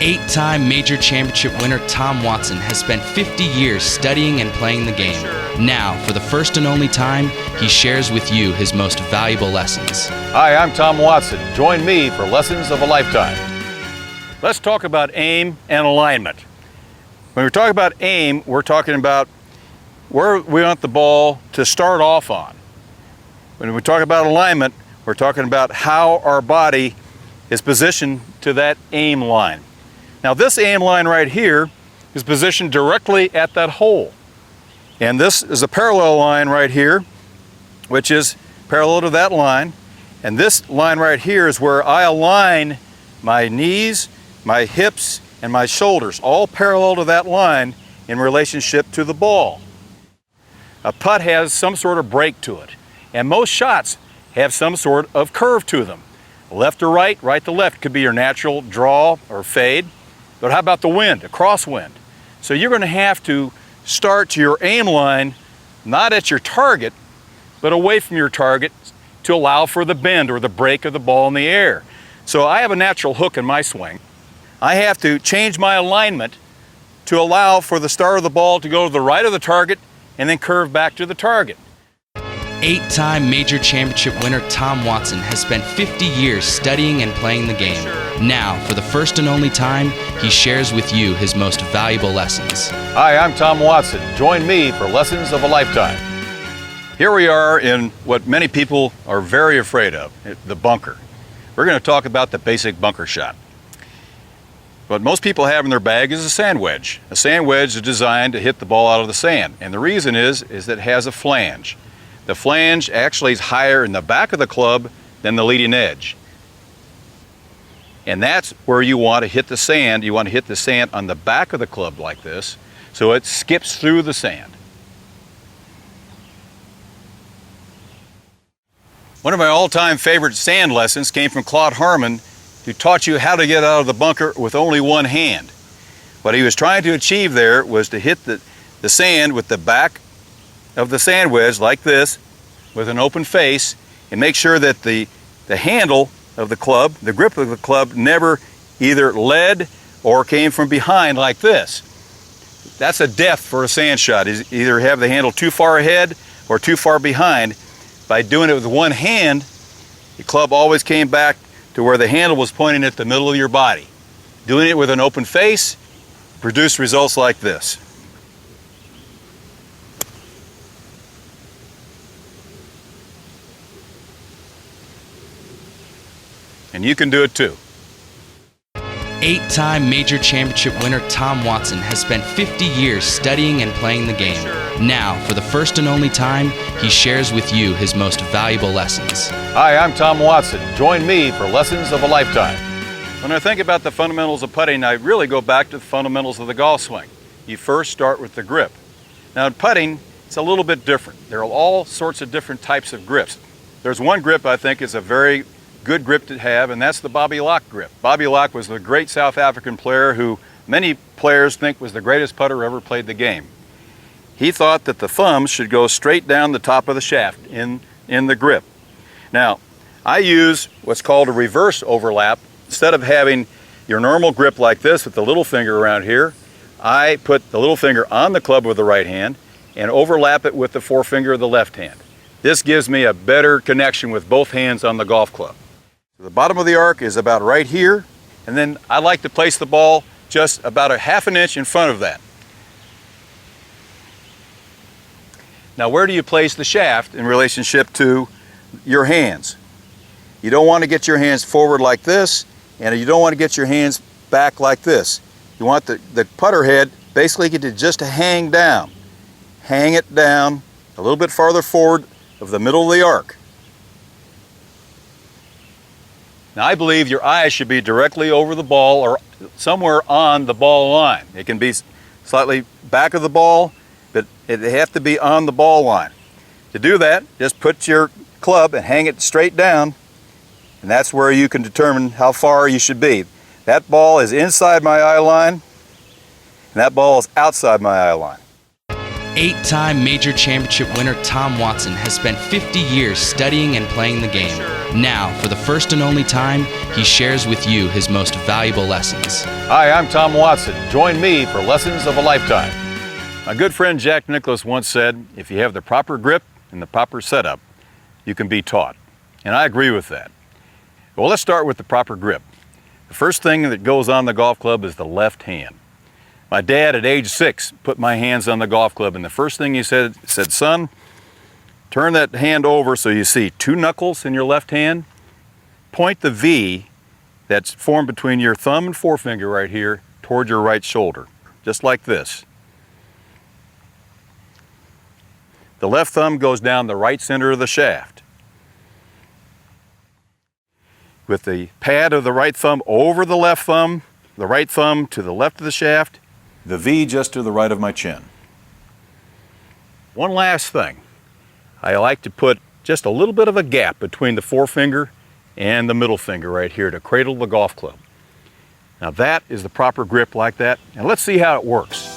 Eight-time major championship winner Tom Watson has spent 50 years studying and playing the game. Now, for the first and only time, he shares with you his most valuable lessons. Hi, I'm Tom Watson. Join me for Lessons of a Lifetime. Let's talk about aim and alignment. When we talk about aim, we're talking about where we want the ball to start off on. When we talk about alignment, we're talking about how our body is positioned to that aim line. Now this aim line right here is positioned directly at that hole. And this is a parallel line right here, which is parallel to that line. And this line right here is where I align my knees, my hips, and my shoulders, all parallel to that line in relationship to the ball. A putt has some sort of break to it, and most shots have some sort of curve to them. Left to right, right to left could be your natural draw or fade. But how about the wind, a crosswind? So you're going to have to start to your aim line, not at your target, but away from your target to allow for the bend or the break of the ball in the air. So I have a natural hook in my swing. I have to change my alignment to allow for the start of the ball to go to the right of the target and then curve back to the target. Eight-time major championship winner Tom Watson has spent 50 years studying and playing the game. Now, for the first and only time, he shares with you his most valuable lessons. Hi, I'm Tom Watson. Join me for Lessons of a Lifetime. Here we are in what many people are very afraid of, the bunker. We're going to talk about the basic bunker shot. What most people have in their bag is a sand wedge. A sand wedge is designed to hit the ball out of the sand, and the reason is that it has a flange. The flange actually is higher in the back of the club than the leading edge. And that's where you want to hit the sand. You want to hit the sand on the back of the club like this, so it skips through the sand. One of my all-time favorite sand lessons came from Claude Harmon, who taught you how to get out of the bunker with only one hand. What he was trying to achieve there was to hit the sand with the back of the sand wedge like this with an open face, and make sure that the handle of the club, the grip of the club, never either led or came from behind like this. That's a death for a sand shot, is either have the handle too far ahead or too far behind. By doing it with one hand, the club always came back to where the handle was pointing at the middle of your body. Doing it with an open face produced results like this. And you can do it too. Eight-time major championship winner Tom Watson has spent 50 years studying and playing the game. Now, for the first and only time, he shares with you his most valuable lessons. Hi, I'm Tom Watson. Join me for Lessons of a Lifetime. When I think about the fundamentals of putting, I really go back to the fundamentals of the golf swing. You first start with the grip. Now in putting, it's a little bit different. There are all sorts of different types of grips. There's one grip I think is a very good grip to have, and that's the Bobby Locke grip. Bobby Locke was the great South African player who many players think was the greatest putter who ever played the game. He thought that the thumbs should go straight down the top of the shaft in the grip. Now, I use what's called a reverse overlap. Instead of having your normal grip like this with the little finger around here, I put the little finger on the club with the right hand and overlap it with the forefinger of the left hand. This gives me a better connection with both hands on the golf club. The bottom of the arc is about right here, and then I like to place the ball just about a half an inch in front of that. Now, where do you place the shaft in relationship to your hands? You don't want to get your hands forward like this, and you don't want to get your hands back like this. You want the putter head basically to just hang down. Hang it down a little bit farther forward of the middle of the arc. Now, I believe your eyes should be directly over the ball or somewhere on the ball line. It can be slightly back of the ball, but they have to be on the ball line. To do that, just put your club and hang it straight down, and that's where you can determine how far you should be. That ball is inside my eye line, and that ball is outside my eye line. 8-time major championship winner Tom Watson has spent 50 years studying and playing the game. Now, for the first and only time, he shares with you his most valuable lessons. Hi, I'm Tom Watson. Join me for Lessons of a Lifetime. My good friend Jack Nicklaus once said, if you have the proper grip and the proper setup, you can be taught. And I agree with that. Well, let's start with the proper grip. The first thing that goes on the golf club is the left hand. My dad at age 6 put my hands on the golf club, and the first thing he said, son, turn that hand over so you see 2 knuckles in your left hand. Point the V that's formed between your thumb and forefinger right here toward your right shoulder, just like this. The left thumb goes down the right center of the shaft. With the pad of the right thumb over the left thumb, the right thumb to the left of the shaft, the V just to the right of my chin. One last thing. I like to put just a little bit of a gap between the forefinger and the middle finger right here to cradle the golf club. Now that is the proper grip like that, and let's see how it works.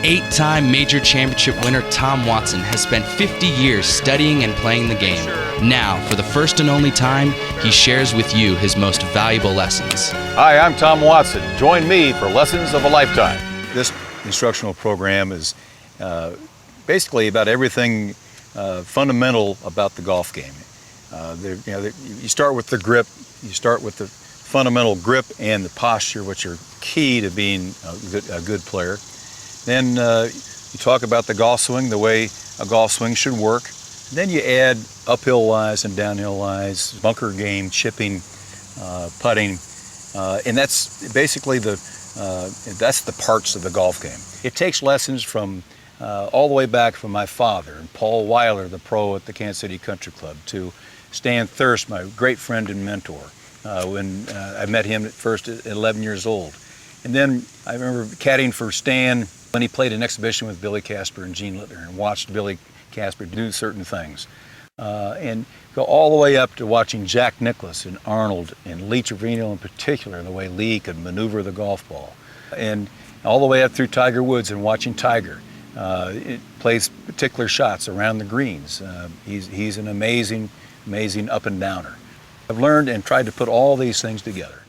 8-time major championship winner Tom Watson has spent 50 years studying and playing the game. Now, for the first and only time, he shares with you his most valuable lessons. Hi, I'm Tom Watson. Join me for Lessons of a Lifetime. This instructional program is basically about everything fundamental about the golf game. You start with the grip, you start with the fundamental grip and the posture, which are key to being a good player. Then you talk about the golf swing, the way a golf swing should work. Then you add uphill lies and downhill lies, bunker game, chipping, putting, and that's basically that's the parts of the golf game. It takes lessons from all the way back from my father and Paul Weiler, the pro at the Kansas City Country Club, to Stan Thirst, my great friend and mentor, when I met him at first at 11 years old. And then I remember caddying for Stan when he played an exhibition with Billy Casper and Gene Littner and watched Billy Casper do certain things. And go all the way up to watching Jack Nicklaus and Arnold and Lee Trevino in particular, the way Lee could maneuver the golf ball. And all the way up through Tiger Woods and watching Tiger. It plays particular shots around the greens. He's an amazing up and downer. I've learned and tried to put all these things together.